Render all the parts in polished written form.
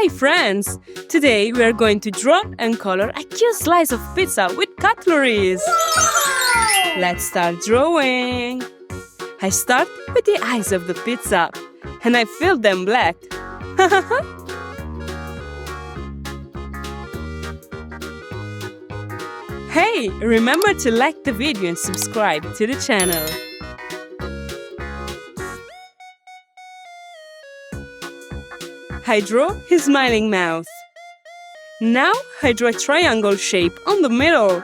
Hi friends! Today we are going to draw and color a cute slice of pizza with cutleries. Wow! Let's start drawing. I start with the eyes of the pizza and I fill them black. Hey, remember to like the video and subscribe to the channel. I draw his smiling mouth. Now I draw a triangle shape on the middle.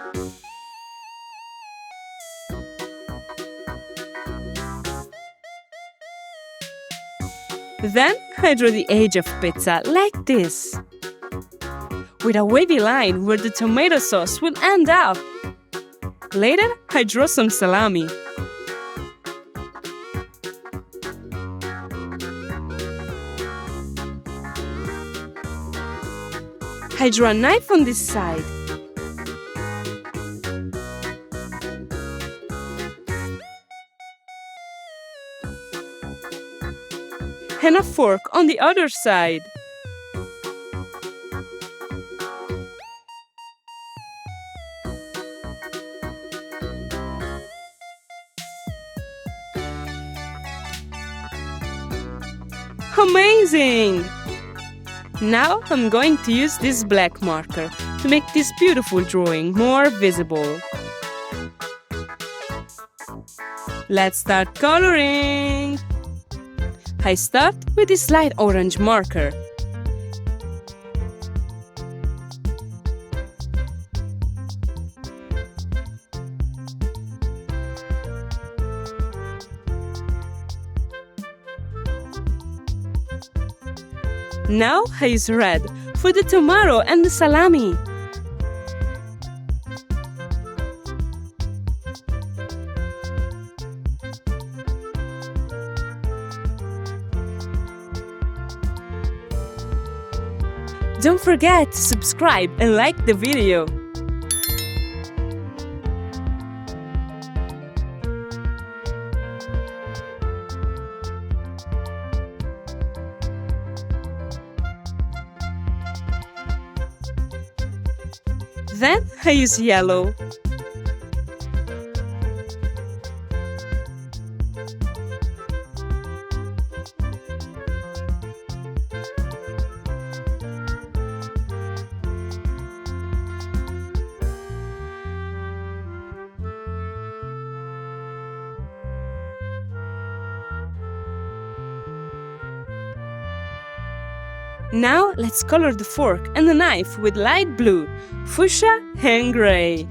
Then I draw the edge of pizza like this, with a wavy line where the tomato sauce will end up. Later, I draw some salami. I draw a knife on this side. And a fork on the other side. Amazing! Now I'm going to use this black marker to make this beautiful drawing more visible. Let's start coloring! I start with this light orange marker. Now I use red for the tomato and the salami. Don't forget to subscribe and like the video. Then I use yellow. Now let's color the fork and the knife with light blue, fuchsia and gray.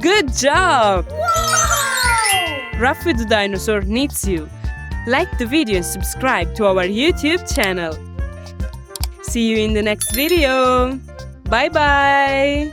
Good job! Wow! Raffy the dinosaur needs you. Like the video and subscribe to our YouTube channel. See you in the next video. Bye bye!